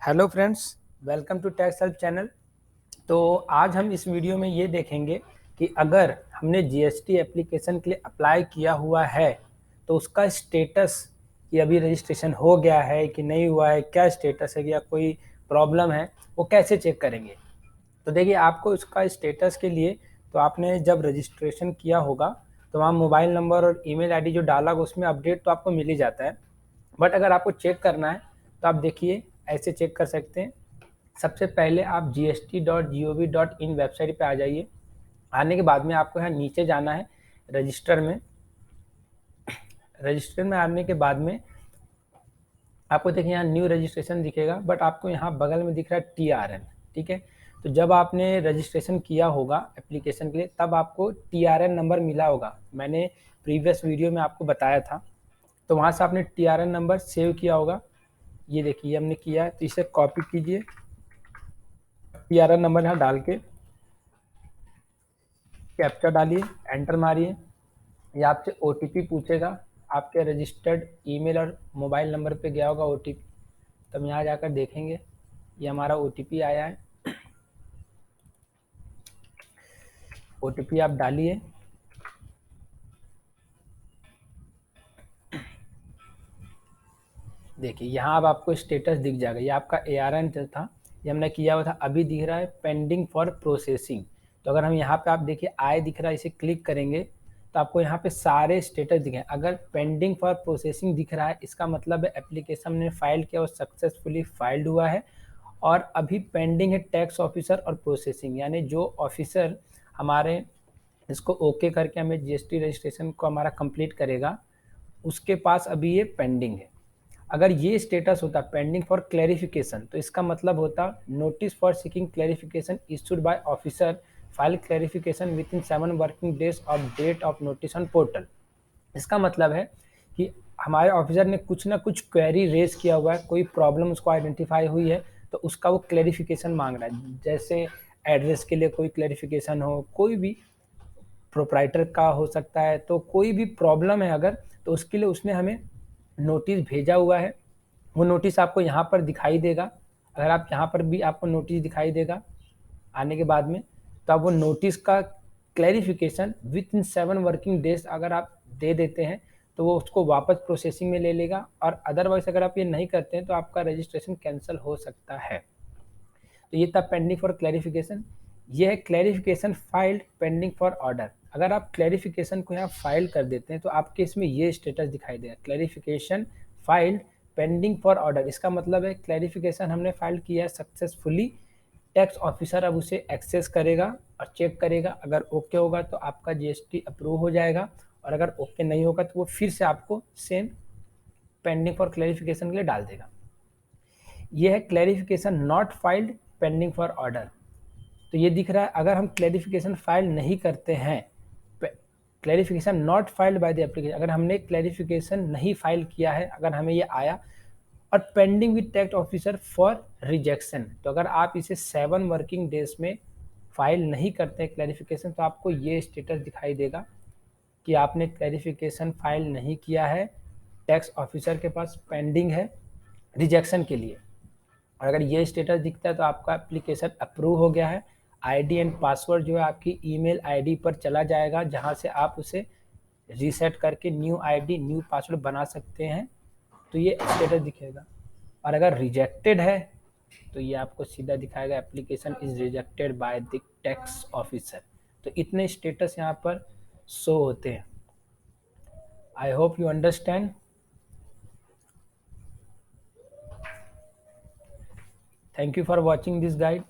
Hello friends, welcome to tax help channel. तो आज हम इस वीडियो में ये देखेंगे कि अगर हमने जीएसटी एप्लीकेशन के लिए अप्लाई किया हुआ है तो उसका स्टेटस कि अभी रजिस्ट्रेशन हो गया है कि नहीं हुआ है, क्या स्टेटस है या कोई प्रॉब्लम है, वो कैसे चेक करेंगे। तो देखिए, आपको उसका स्टेटस के लिए तो आपने जब रजिस्ट्रेशन किया होगा तो वहाँ मोबाइल नंबर और ईमेल आईडी जो डाला होगा उसमें अपडेट तो आपको मिल ही जाता है। बट अगर आपको चेक करना है तो आप देखिए ऐसे चेक कर सकते हैं। सबसे पहले आप gst.gov.in वेबसाइट पे आ जाइए। आने के बाद में आपको यहाँ नीचे जाना है रजिस्टर में। रजिस्टर में आने के बाद में आपको देखिए यहाँ न्यू रजिस्ट्रेशन दिखेगा, बट आपको यहाँ बगल में दिख रहा है TRN। ठीक है, तो जब आपने रजिस्ट्रेशन किया होगा एप्लीकेशन के लिए तब आपको TRN नंबर मिला होगा। मैंने प्रीवियस वीडियो में आपको बताया था। तो वहाँ से आपने TRN नंबर सेव किया होगा। ये देखिए हमने किया है, तो इसे कॉपी कीजिए। TRN नंबर यहाँ डाल के कैप्चा डालिए, एंटर मारिए। ये आपसे OTP पूछेगा, आपके रजिस्टर्ड ईमेल और मोबाइल नंबर पे गया होगा OTP। तब यहाँ जाकर देखेंगे ये हमारा OTP आया है। OTP आप डालिए। देखिए यहाँ अब आपको स्टेटस दिख जाएगा। ये आपका ARN जो था ये हमने किया हुआ था, अभी दिख रहा है पेंडिंग फॉर प्रोसेसिंग। तो अगर हम यहाँ पे आप देखिए आय दिख रहा है, इसे क्लिक करेंगे तो आपको यहाँ पे सारे स्टेटस दिखेंगे। अगर पेंडिंग फॉर प्रोसेसिंग दिख रहा है इसका मतलब है एप्लीकेशन ने फाइल किया और सक्सेसफुली फाइल्ड हुआ है। और अभी पेंडिंग है टैक्स ऑफिसर और प्रोसेसिंग, यानी जो ऑफिसर हमारे इसको ओके करके हमें GST रजिस्ट्रेशन को हमारा कंप्लीट करेगा उसके पास अभी ये पेंडिंग है। अगर ये स्टेटस होता पेंडिंग फॉर क्लैरिफिकेशन तो इसका मतलब होता notice for seeking clarification issued by officer, file clarification within 7 working days of date of notice on portal. इसका मतलब है कि हमारे ऑफिसर ने कुछ ना कुछ क्वेरी रेज किया हुआ है, कोई प्रॉब्लम उसको आइडेंटिफाई हुई है तो उसका वो क्लैरिफिकेशन मांग रहा है। जैसे एड्रेस के लिए कोई क्लैरिफिकेशन हो, कोई भी प्रोप्राइटर का हो सकता है, तो कोई भी प्रॉब्लम है अगर तो उसके लिए उसने हमें नोटिस भेजा हुआ है। वो नोटिस आपको यहाँ पर दिखाई देगा। अगर आप यहाँ पर भी आपको नोटिस दिखाई देगा आने के बाद में, तो आप वो नोटिस का clarification within 7 working days अगर आप दे देते हैं तो वो उसको वापस प्रोसेसिंग में ले लेगा। और अदरवाइज अगर आप ये नहीं करते हैं तो आपका रजिस्ट्रेशन कैंसिल हो सकता है। तो ये था पेंडिंग फॉर क्लैरिफिकेशन। ये है clarification filed pending for order. अगर आप क्लैरिफिकेशन को यहाँ फाइल कर देते हैं तो आपके इसमें ये स्टेटस दिखाई देगा, clarification filed pending for order. इसका मतलब है क्लैरिफिकेशन हमने फाइल किया है सक्सेसफुली, टैक्स ऑफिसर अब उसे एक्सेस करेगा और चेक करेगा। अगर ओके होगा तो आपका GST अप्रूव हो जाएगा, और अगर ओके नहीं होगा तो वो फिर से आपको सेम पेंडिंग फॉर क्लैरिफिकेशन के लिए डाल देगा। ये है clarification not filed pending for order. तो ये दिख रहा है अगर हम क्लैरिफिकेशन फाइल नहीं करते हैं, clarification not filed by the application, अगर हमने क्लैरिफिकेशन नहीं फाइल किया है, अगर हमें ये आया और pending with tax officer for rejection, तो अगर आप इसे 7 वर्किंग डेज में फाइल नहीं करते हैं क्लैरिफिकेशन तो आपको ये स्टेटस दिखाई देगा कि आपने क्लैरिफिकेशन फाइल नहीं किया है, टैक्स ऑफिसर के पास पेंडिंग है रिजेक्शन के लिए। और अगर ये स्टेटस दिखता है तो आपका एप्लीकेशन अप्रूव हो गया है। आईडी एंड पासवर्ड जो है आपकी ईमेल आईडी पर चला जाएगा, जहां से आप उसे रीसेट करके न्यू आईडी न्यू पासवर्ड बना सकते हैं। तो ये स्टेटस दिखेगा। और अगर रिजेक्टेड है तो ये आपको सीधा दिखाएगा application is rejected by the tax officer. तो इतने स्टेटस यहाँ पर शो होते हैं। I hope you understand. Thank you for watching this guide.